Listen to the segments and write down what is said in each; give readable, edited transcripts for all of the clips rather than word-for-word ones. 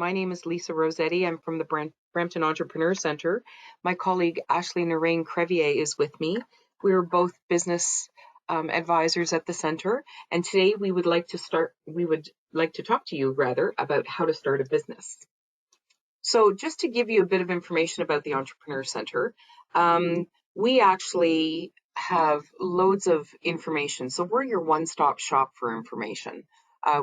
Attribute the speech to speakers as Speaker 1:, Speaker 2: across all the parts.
Speaker 1: My name is Lisa Rossetti. I'm from the Brampton Entrepreneur Center. My colleague Ashley Naraine-Crevier is with me. We're both business advisors at the center, and today we would like to talk to you rather about how to start a business. So just to give you a bit of information about the Entrepreneur Center, we actually have loads of information. So we're your one-stop shop for information.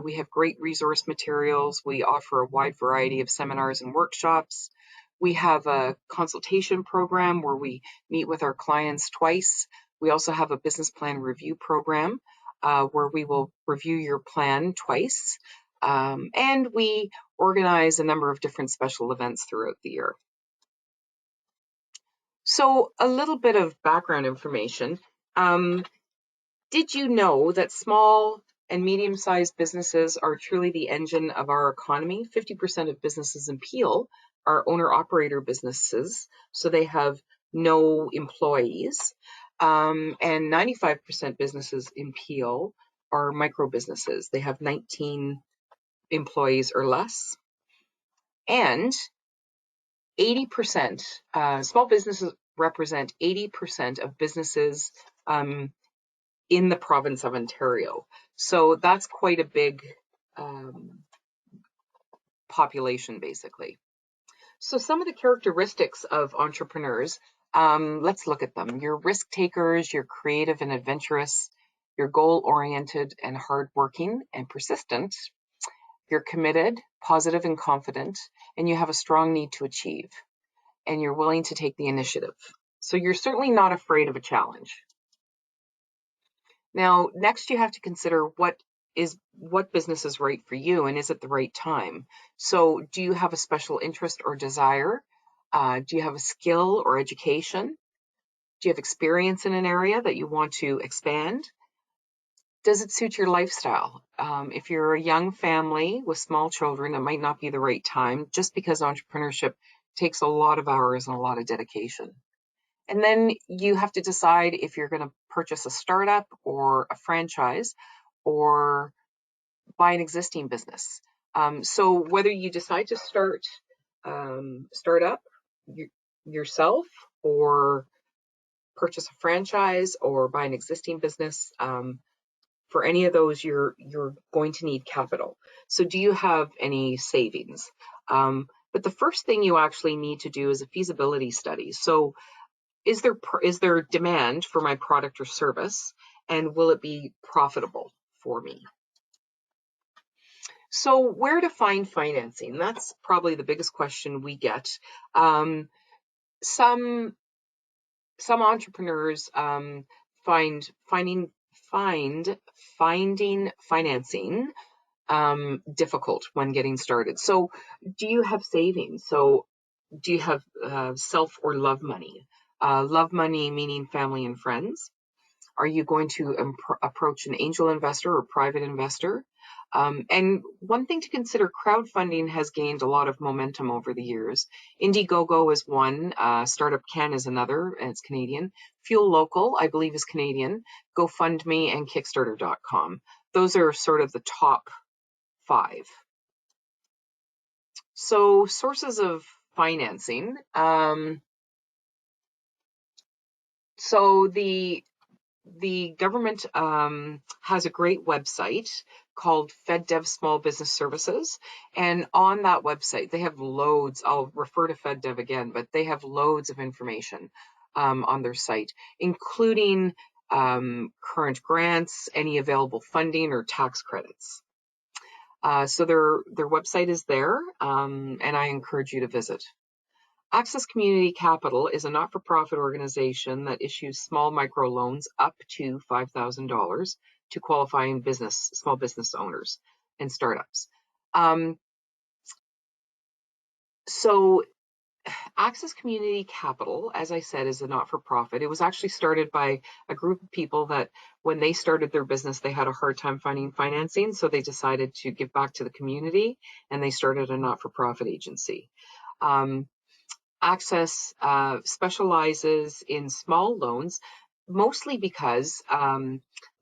Speaker 1: We have great resource materials. We offer a wide variety of seminars and workshops. We have a consultation program where we meet with our clients twice. We also have a business plan review program where we will review your plan twice. And we organize a number of different special events throughout the year. So a little bit of background information. Did you know that small and medium-sized businesses are truly the engine of our economy? 50% of businesses in Peel are owner-operator businesses, so they have no employees. And 95% businesses in Peel are micro businesses. They have 19 employees or less. And 80%, small businesses represent 80% of businesses in the province of Ontario. So that's quite a big population, basically. So some of the characteristics of entrepreneurs, let's look at them. You're risk takers, you're creative and adventurous, you're goal-oriented and hardworking and persistent, you're committed, positive and confident, and you have a strong need to achieve, and you're willing to take the initiative. So you're certainly not afraid of a challenge. Now, next you have to consider what business is right for you and is it the right time. So do you have a special interest or desire? Do you have a skill or education? Do you have experience in an area that you want to expand? Does it suit your lifestyle? If you're a young family with small children, it might not be the right time, just because entrepreneurship takes a lot of hours and a lot of dedication. And then you have to decide if you're going to purchase a startup or a franchise or buy an existing business. So whether you decide to start up yourself or purchase a franchise or buy an existing business, for any of those, you're going to need capital. So do you have any savings? But the first thing you actually need to do is a feasibility study. So is there demand for my product or service, and will it be profitable for me? So where to find financing? That's probably the biggest question we get. Some entrepreneurs find finding financing difficult when getting started. So do you have savings? So do you have self or love money? Love money meaning family and friends. Are you going to approach an angel investor or private investor? And one thing to consider, crowdfunding has gained a lot of momentum over the years. Indiegogo is one, Startup Can is another, and it's Canadian. Fuel Local, I believe, is Canadian. GoFundMe and Kickstarter.com. Those are sort of the top 5. So sources of financing. So the government has a great website called FedDev Small Business Services, and on that website they have loads. I'll refer to FedDev again, but they have loads of information on their site, including current grants, any available funding or tax credits. So their website is there, and I encourage you to visit. Access Community Capital is a not-for-profit organization that issues small microloans up to $5,000 to qualifying small business owners and startups. So Access Community Capital, as I said, is a not-for-profit. It was actually started by a group of people that when they started their business, they had a hard time finding financing, so they decided to give back to the community, and they started a not-for-profit agency. Access specializes in small loans, mostly because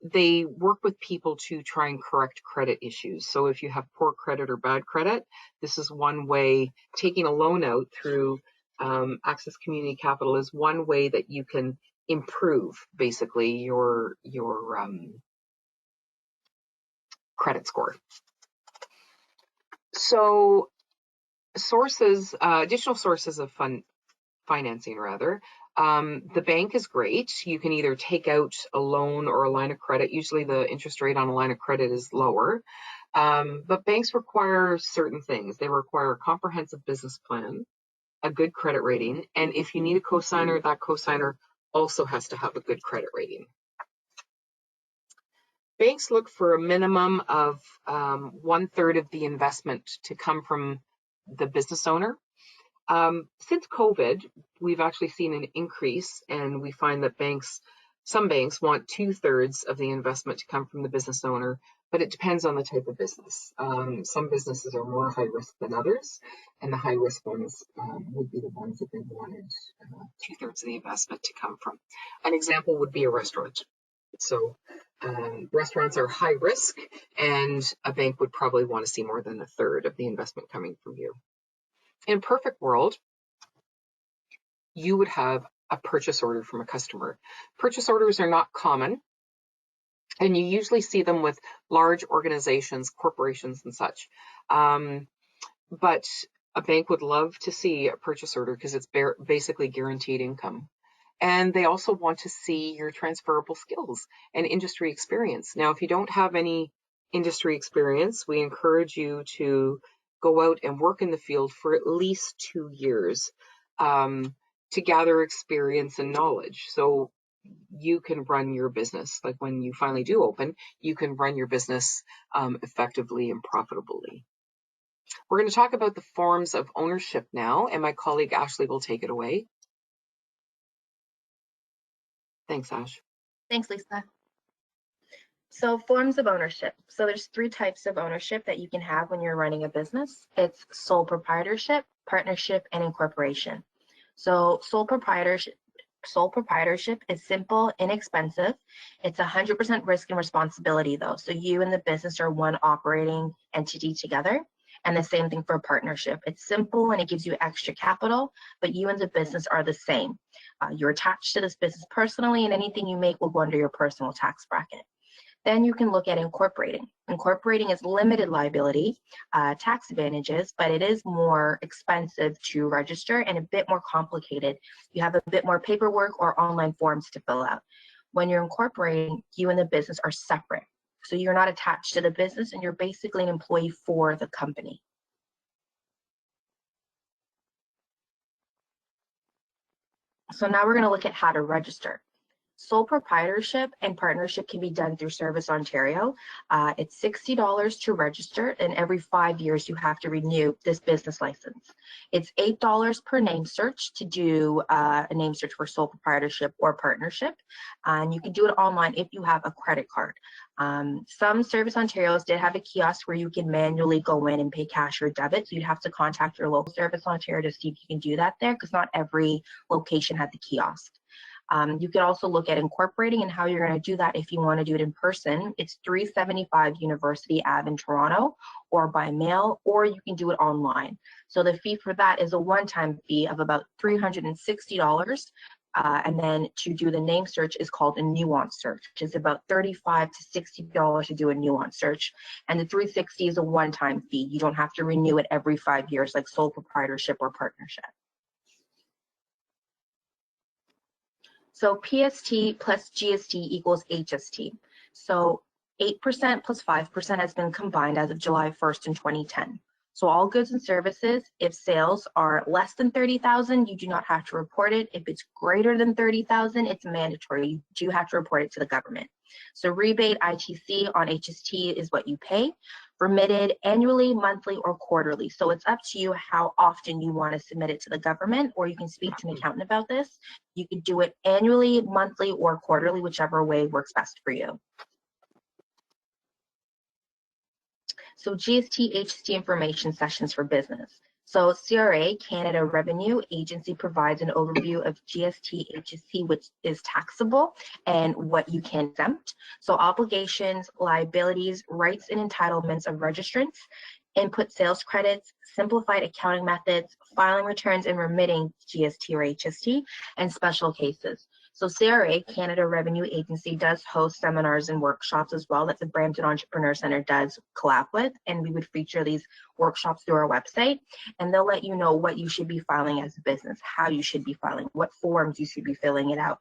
Speaker 1: they work with people to try and correct credit issues. So if you have poor credit or bad credit, this is one way. Taking a loan out through Access Community Capital is one way that you can improve basically your credit score. So additional sources of financing rather. The bank is great. You can either take out a loan or a line of credit. Usually the interest rate on a line of credit is lower. But banks require certain things. They require a comprehensive business plan, a good credit rating, and if you need a cosigner, that cosigner also has to have a good credit rating. Banks look for a minimum of 1/3 of the investment to come from the business owner. Since COVID, we've actually seen an increase, and we find that some banks want 2/3 of the investment to come from the business owner, but it depends on the type of business. Some businesses are more high risk than others, and the high risk ones would be the ones that they wanted 2/3 of the investment to come from. An example would be a restaurant. So restaurants are high risk, and a bank would probably want to see more than 1/3 of the investment coming from you. In a perfect world, you would have a purchase order from a customer. Purchase orders are not common, and you usually see them with large organizations, corporations, and such. But a bank would love to see a purchase order because it's basically guaranteed income. And they also want to see your transferable skills and industry experience. Now, if you don't have any industry experience, we encourage you to go out and work in the field for at least 2 years to gather experience and knowledge. So you can run your business. Like when you finally do open, you can run your business effectively and profitably. We're going to talk about the forms of ownership now, and my colleague Ashley will take it away. Thanks, Ash.
Speaker 2: Thanks, Lisa. So forms of ownership. So there's 3 types of ownership that you can have when you're running a business. It's sole proprietorship, partnership, and incorporation. So sole proprietorship is simple, inexpensive. It's 100% risk and responsibility though. So you and the business are one operating entity together. And the same thing for a partnership. It's simple and it gives you extra capital, but you and the business are the same. You're attached to this business personally, and anything you make will go under your personal tax bracket. Then you can look at incorporating. Incorporating is limited liability, tax advantages, but it is more expensive to register and a bit more complicated. You have a bit more paperwork or online forms to fill out. When you're incorporating, you and the business are separate. So you're not attached to the business and you're basically an employee for the company. So now we're going to look at how to register. Sole proprietorship and partnership can be done through Service Ontario. It's $60 to register, and every 5 years you have to renew this business license. It's $8 per name search to do a name search for sole proprietorship or partnership, and you can do it online if you have a credit card. Some Service Ontarios did have a kiosk where you can manually go in and pay cash or debit, so you'd have to contact your local Service Ontario to see if you can do that there, because not every location had the kiosk. You can also look at incorporating and how you're going to do that if you want to do it in person. It's 375 University Ave in Toronto, or by mail, or you can do it online. So the fee for that is a one-time fee of about $360. And then to do the name search is called a nuance search, which is about $35 to $60 to do a nuance search. And the $360 is a one-time fee. You don't have to renew it every 5 years like sole proprietorship or partnership. So PST plus GST equals HST. So 8% plus 5% has been combined as of July 1st in 2010. So all goods and services, if sales are less than 30,000, you do not have to report it. If it's greater than 30,000, it's mandatory. You do have to report it to the government. So rebate ITC on HST is what you pay, remitted annually, monthly, or quarterly. So it's up to you how often you want to submit it to the government, or you can speak to an accountant about this. You could do it annually, monthly, or quarterly, whichever way works best for you. So GST, HST information sessions for business. So CRA, Canada Revenue Agency, provides an overview of GST, HST, which is taxable, and what you can exempt. So obligations, liabilities, rights and entitlements of registrants, input sales credits, simplified accounting methods, filing returns and remitting GST or HST, and special cases. So CRA, Canada Revenue Agency, does host seminars and workshops as well that the Brampton Entrepreneur Center does collab with, and we would feature these workshops through our website, and they'll let you know what you should be filing as a business, how you should be filing, what forms you should be filling it out.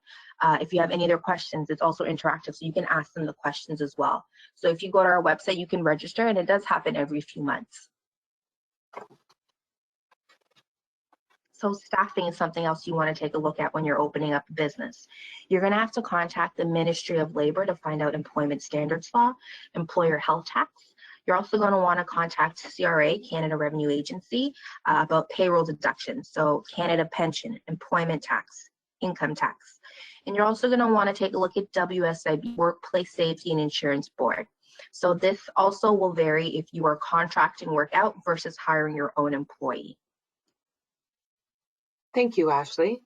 Speaker 2: If you have any other questions, it's also interactive, so you can ask them the questions as well. So if you go to our website, you can register, and it does happen every few months. So staffing is something else you want to take a look at when you're opening up a business. You're going to have to contact the Ministry of Labor to find out employment standards law, employer health tax. You're also going to want to contact CRA, Canada Revenue Agency, about payroll deductions. So Canada pension, employment tax, income tax. And you're also going to want to take a look at WSIB, Workplace Safety and Insurance Board. So this also will vary if you are contracting work out versus hiring your own employee.
Speaker 1: Thank you, Ashley.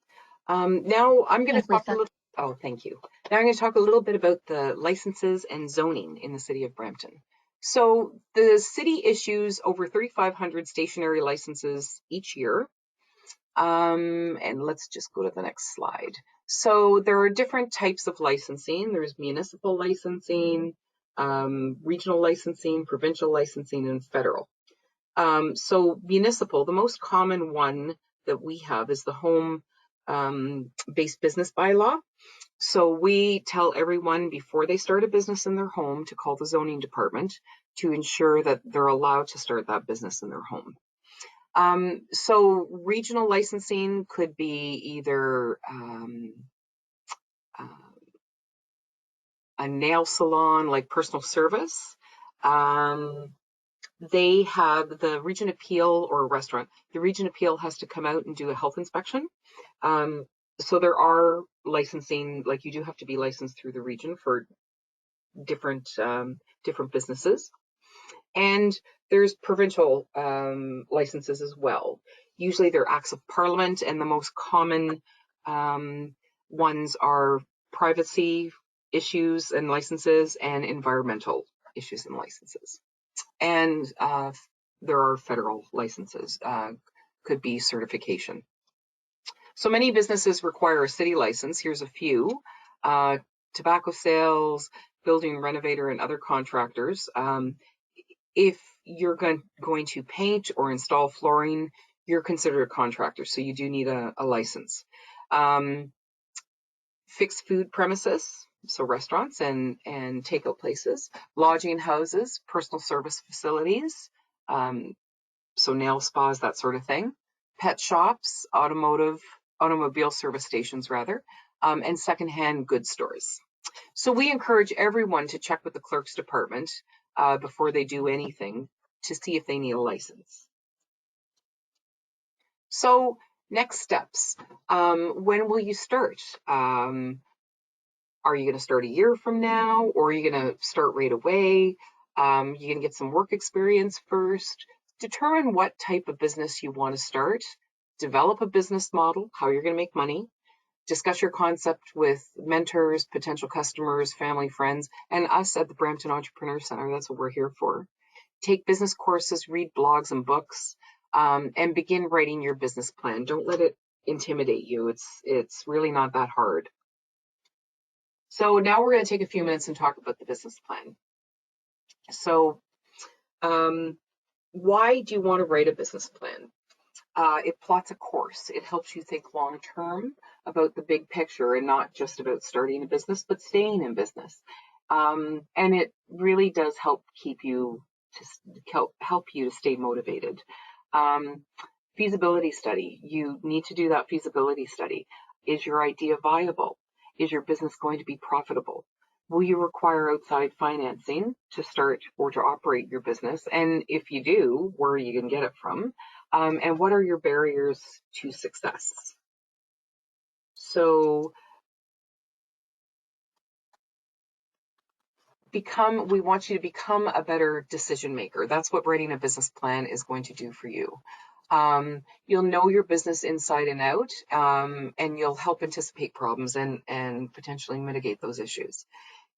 Speaker 1: Now I'm going to talk a little. Oh, thank you. Now I'm going to talk a little bit about the licenses and zoning in the city of Brampton. So the city issues over 3,500 stationary licenses each year. And let's just go to the next slide. So there are different types of licensing. There's municipal licensing, regional licensing, provincial licensing, and federal. So municipal, the most common one that we have is the home-based business bylaw. So we tell everyone before they start a business in their home to call the zoning department to ensure that they're allowed to start that business in their home. So regional licensing could be either a nail salon, like personal service. They have the region appeal, or a restaurant. The region appeal has to come out and do a health inspection. So there are licensing, like you do have to be licensed through the region for different businesses. And there's provincial licenses as well. Usually they're acts of parliament, and the most common ones are privacy issues and licenses and environmental issues and licenses. And there are federal licenses, could be certification. So many businesses require a city license. Here's a few: tobacco sales, building renovator, and other contractors. If you're going to paint or install flooring, you're considered a contractor, so you do need a license. Fixed food premises, so restaurants and takeout places, lodging houses, personal service facilities, so nail spas, that sort of thing, pet shops, automobile service stations rather, and secondhand goods stores. So we encourage everyone to check with the clerk's department before they do anything to see if they need a license. So next steps. When will you start? Are you going to start a year from now, or are you going to start right away? You're going to get some work experience first. Determine what type of business you want to start. Develop a business model, how you're going to make money. Discuss your concept with mentors, potential customers, family, friends, and us at the Brampton Entrepreneur Center. That's what we're here for. Take business courses, read blogs and books, and begin writing your business plan. Don't let it intimidate you. It's really not that hard. So now we're going to take a few minutes and talk about the business plan. So why do you want to write a business plan? It plots a course. It helps you think long term about the big picture and not just about starting a business, but staying in business. And it really does help you to stay motivated. Feasibility study. You need to do that feasibility study. Is your idea viable? Is your business going to be profitable? Will you require outside financing to start or to operate your business? And if you do, where are you going to get it from? And what are your barriers to success? So we want you to become a better decision maker. That's what writing a business plan is going to do for you. You'll know your business inside and out, and you'll help anticipate problems and potentially mitigate those issues.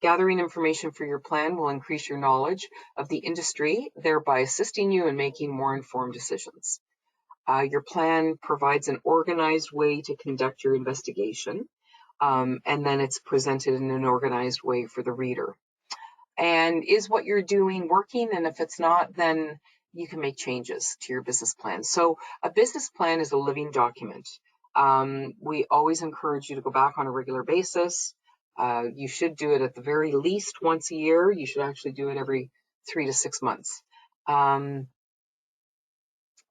Speaker 1: Gathering information for your plan will increase your knowledge of the industry, thereby assisting you in making more informed decisions. Your plan provides an organized way to conduct your investigation, and then it's presented in an organized way for the reader. And is what you're doing working? And if it's not, then you can make changes to your business plan. So a business plan is a living document. We always encourage you to go back on a regular basis. You should do it at the very least once a year. You should actually do it every 3 to 6 months.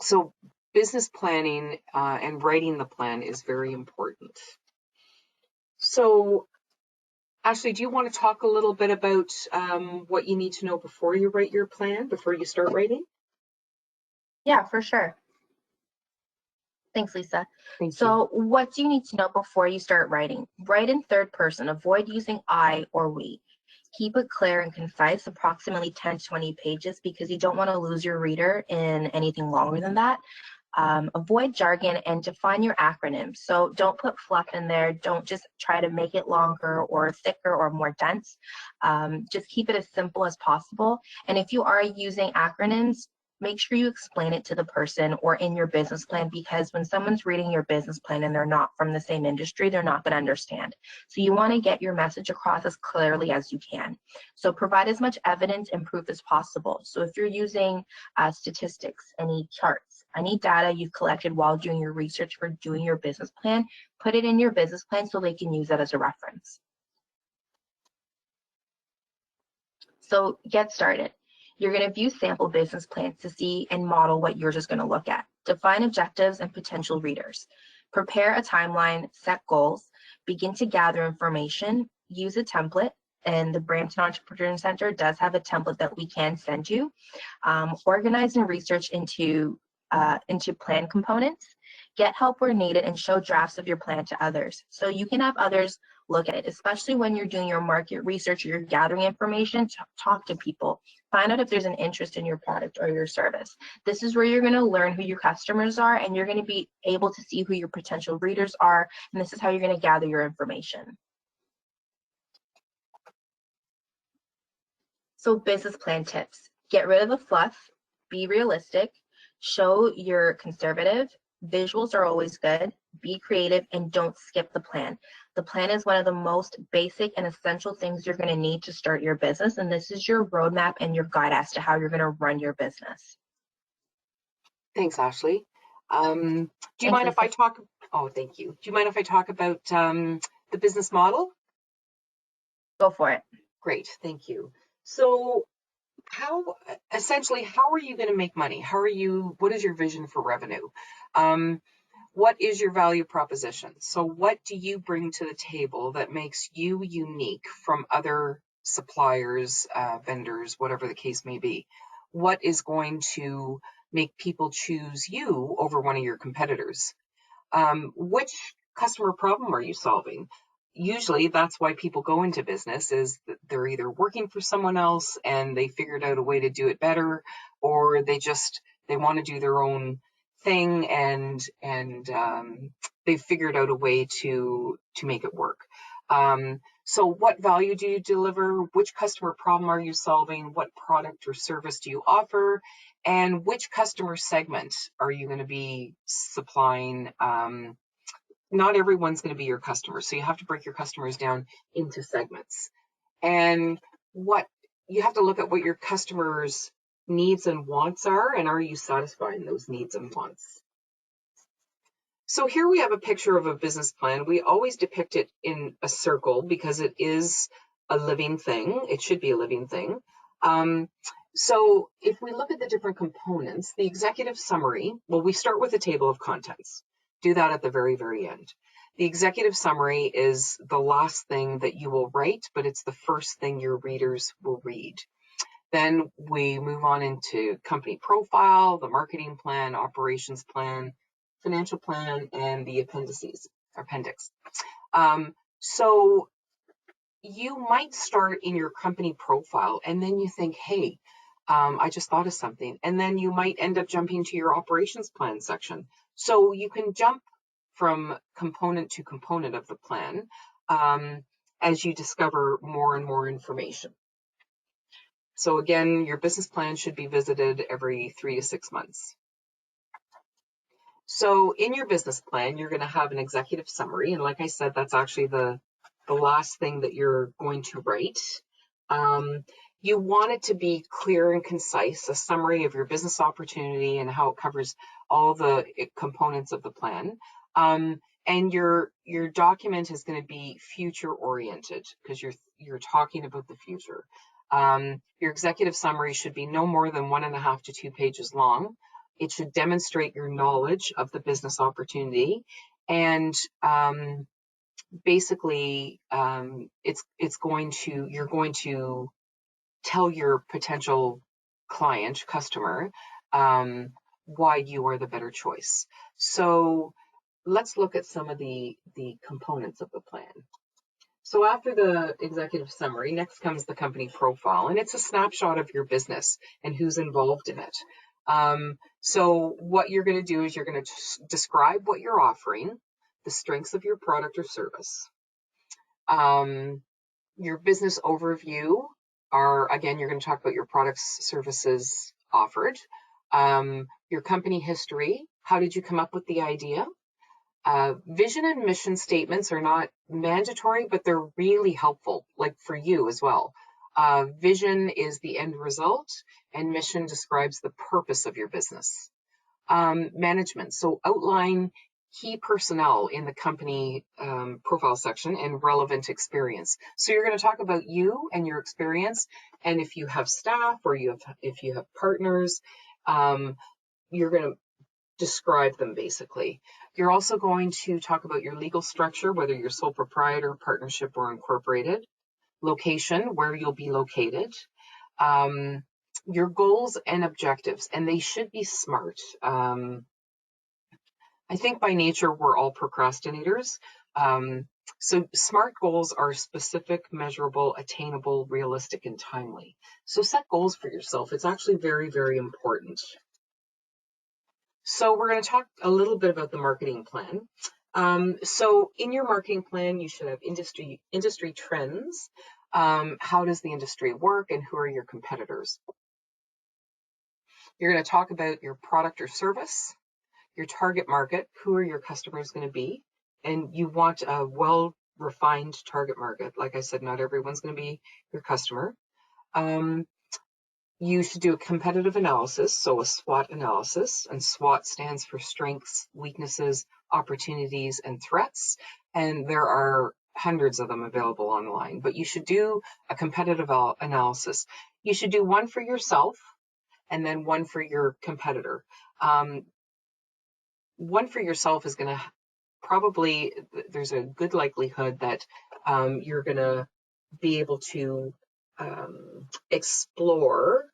Speaker 1: So business planning and writing the plan is very important. So Ashley, do you want to talk a little bit about what you need to know before you write your plan, before you start writing?
Speaker 2: Yeah, for sure. Thanks, Lisa.
Speaker 1: Thank
Speaker 2: So what do you need to know before you start writing? Write in third person. Avoid using I or we. Keep it clear and concise, approximately 10 to 20 pages, because you don't want to lose your reader in anything longer than that. Avoid jargon and define your acronyms. So don't put fluff in there. Don't just try to make it longer or thicker or more dense. Just keep it as simple as possible. And if you are using acronyms, make sure you explain it to the person or in your business plan, because when someone's reading your business plan and they're not from the same industry, they're not going to understand. So you want to get your message across as clearly as you can. So provide as much evidence and proof as possible. So if you're using statistics, any charts, any data you've collected while doing your research for doing your business plan, put it in your business plan so they can use that as a reference. So get started. You're going to view sample business plans to see and model what yours is going to look at. Define objectives and potential readers. Prepare a timeline, set goals, begin to gather information, use a template, and the Brampton Entrepreneur Center does have a template that we can send you. Organize and research into plan components. Get help where needed and show drafts of your plan to others. So you can have others look at it, especially when you're doing your market research or you're gathering information. Talk to people. Find out if there's an interest in your product or your service. This is where you're going to learn who your customers are, and you're going to be able to see who your potential readers are, and this is how you're going to gather your information. So business plan tips. Get rid of the fluff. Be realistic. Show you're conservative. Visuals are always good. Be creative and don't skip the plan. The plan is one of the most basic and essential things you're going to need to start your business, and this is your roadmap and your guide as to how you're going to run your business.
Speaker 1: Thanks, Ashley. Do you mind if I talk? Oh, thank you. Do you mind if I talk about the business model?
Speaker 2: Go for it.
Speaker 1: Great, thank you. So essentially, how are you going to make money? What is your vision for revenue? What is your value proposition? So what do you bring to the table that makes you unique from other suppliers, vendors, whatever the case may be? What is going to make people choose you over one of your competitors? Which customer problem are you solving? Usually that's why people go into business, is that they're either working for someone else and they figured out a way to do it better, or they want to do their own thing and they've figured out a way to make it work. So what value do you deliver? Which customer problem are you solving? What product or service do you offer? And which customer segment are you going to be supplying? Not everyone's going to be your customer, so you have to break your customers down into segments. And you have to look at what your customers' needs and wants are, and are you satisfying those needs and wants? So here we have a picture of a business plan. We always depict it in a circle because it is a living thing. It should be a living thing. So if we look at the different components, the executive summary, well, we start with a table of contents. Do that at the very, very end. The executive summary is the last thing that you will write, but it's the first thing your readers will read. Then we move on into company profile, the marketing plan, operations plan, financial plan, and the appendix. So you might start in your company profile, and then you think, hey, I just thought of something. And then you might end up jumping to your operations plan section. So you can jump from component to component of the plan as you discover more and more information. So again, your business plan should be visited every 3 to 6 months. So in your business plan, you're going to have an executive summary. And like I said, that's actually the last thing that you're going to write. You want it to be clear and concise, a summary of your business opportunity and how it covers all the components of the plan. And your document is going to be future oriented because you're talking about the future. Your executive summary should be no more than 1.5 to 2 pages long. It should demonstrate your knowledge of the business opportunity, and basically, you're going to tell your potential client, customer, why you are the better choice. So let's look at some of the components of the plan. So after the executive summary, next comes the company profile, and it's a snapshot of your business and who's involved in it. So what you're going to do is you're going to describe what you're offering, the strengths of your product or service. Your business overview again, you're going to talk about your products, services offered. Your company history, how did you come up with the idea? Vision and mission statements are not mandatory, but they're really helpful, like for you as well. Vision is the end result, and mission describes the purpose of your business. Management, so outline key personnel in the company profile section and relevant experience. So you're going to talk about you and your experience, and if you have staff or if you have partners, you're going to describe them basically. You're also going to talk about your legal structure, whether you're sole proprietor, partnership, or incorporated. Location, where you'll be located. Your goals and objectives, and they should be SMART. I think by nature we're all procrastinators. So SMART goals are specific, measurable, attainable, realistic, and timely. So set goals for yourself. It's actually very, very important. So we're going to talk a little bit about the marketing plan. So in your marketing plan, you should have industry trends. How does the industry work and who are your competitors? You're going to talk about your product or service, your target market, who are your customers going to be, and you want a well-refined target market. Like I said, not everyone's going to be your customer. You should do a competitive analysis, so a SWOT analysis, and SWOT stands for strengths, weaknesses, opportunities, and threats, and there are hundreds of them available online, but you should do a competitive analysis. You should do one for yourself and then one for your competitor. One for yourself is going to probably, there's a good likelihood that you're going to be able to explore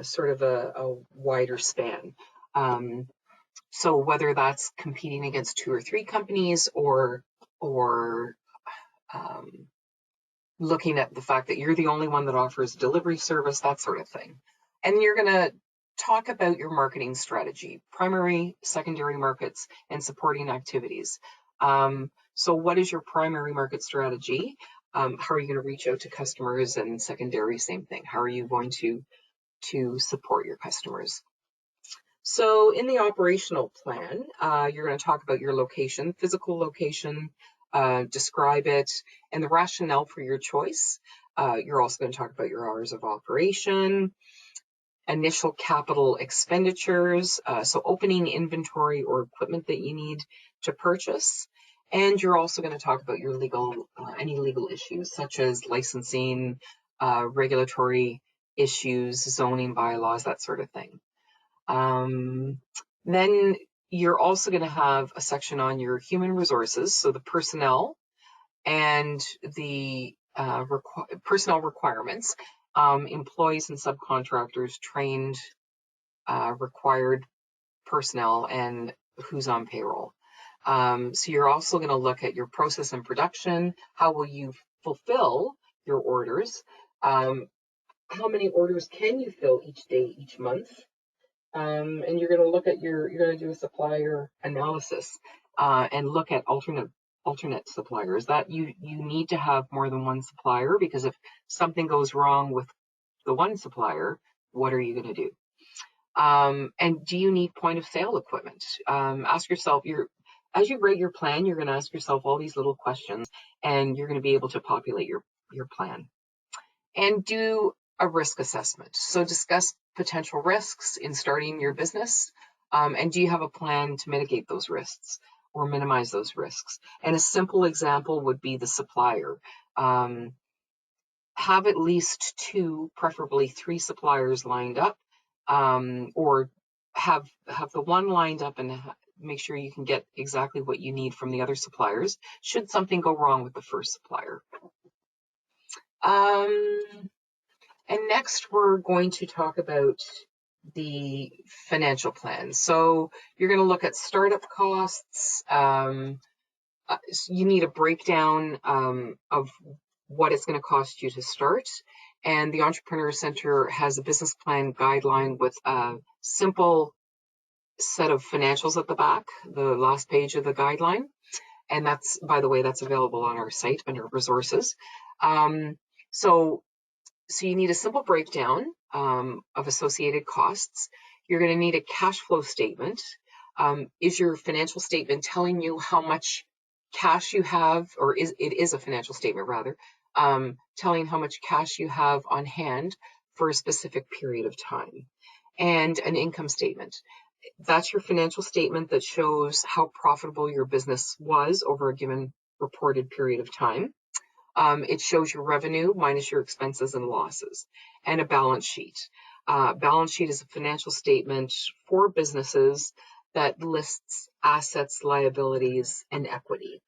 Speaker 1: sort of a wider span. So whether that's competing against 2 or 3 companies or looking at the fact that you're the only one that offers delivery service, that sort of thing. And you're going to talk about your marketing strategy, primary, secondary markets, and supporting activities. So what is your primary market strategy? How are you going to reach out to customers? And secondary, same thing. How are you going to support your customers? So in the operational plan, you're going to talk about your location, physical location, describe it, and the rationale for your choice. You're also going to talk about your hours of operation, initial capital expenditures, so opening inventory or equipment that you need to purchase. And you're also going to talk about your any legal issues, such as licensing, regulatory issues, zoning bylaws, that sort of thing. Then you're also going to have a section on your human resources, so the personnel and the personnel requirements, employees and subcontractors, trained, required personnel, and who's on payroll. So you're also going to look at your process and production. How will you fulfill your orders? how many orders can you fill each day, each month? And you're going to look at you're going to do a supplier analysis and look at alternate suppliers. That you need to have more than one supplier, because if something goes wrong with the one supplier, what are you going to do? And do you need point of sale equipment? Ask yourself, as you write your plan, you're going to ask yourself all these little questions, and you're going to be able to populate your plan. And do a risk assessment. So discuss potential risks in starting your business. And do you have a plan to mitigate those risks or minimize those risks? And a simple example would be the supplier. Have at least 2, preferably 3 suppliers lined up, or have the one lined up and make sure you can get exactly what you need from the other suppliers should something go wrong with the first supplier. And next, we're going to talk about the financial plan. So you're going to look at startup costs. You need a breakdown of what it's going to cost you to start. And the Entrepreneur Center has a business plan guideline with a simple set of financials at the back, the last page of the guideline. And that's, by the way, that's available on our site under resources. So you need a simple breakdown of associated costs. You're going to need a cash flow statement. Is your financial statement telling you how much cash you have, or it is a financial statement rather, telling how much cash you have on hand for a specific period of time? And an income statement. That's your financial statement that shows how profitable your business was over a given reported period of time. It shows your revenue minus your expenses and losses, and a balance sheet. Balance sheet is a financial statement for businesses that lists assets, liabilities, and equity.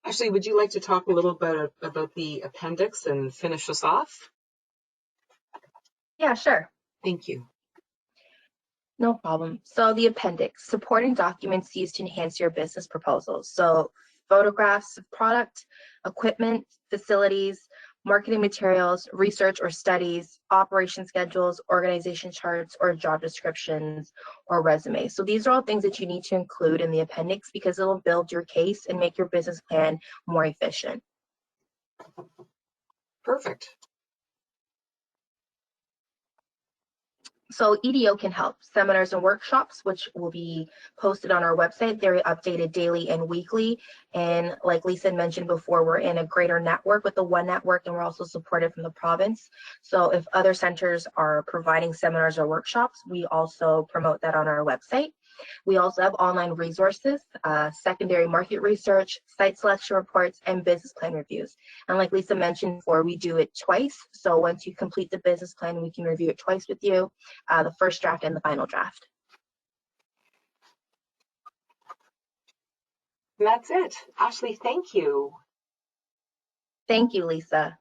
Speaker 1: Ashley, would you like to talk a little bit about the appendix and finish us off?
Speaker 2: Yeah, sure.
Speaker 1: Thank you.
Speaker 2: No problem. So the appendix, supporting documents used to enhance your business proposals. So photographs of product, equipment, facilities, marketing materials, research or studies, operation schedules, organization charts, or job descriptions, or resumes. So these are all things that you need to include in the appendix because it'll build your case and make your business plan more efficient.
Speaker 1: Perfect.
Speaker 2: So EDO can help. Seminars and workshops, which will be posted on our website. They're updated daily and weekly. And like Lisa mentioned before, we're in a greater network with the One Network, and we're also supported from the province. So if other centers are providing seminars or workshops, we also promote that on our website. We also have online resources, secondary market research, site selection reports, and business plan reviews. And like Lisa mentioned before, we do it twice. So once you complete the business plan, we can review it twice with you, the first draft and the final draft.
Speaker 1: That's it. Ashley, thank you.
Speaker 2: Thank you, Lisa.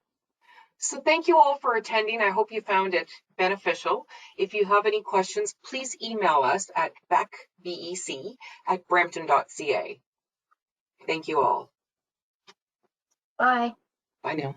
Speaker 1: So thank you all for attending. I hope you found it beneficial. If you have any questions, please email us at bec@brampton.ca. Thank you all.
Speaker 2: Bye.
Speaker 1: Bye now.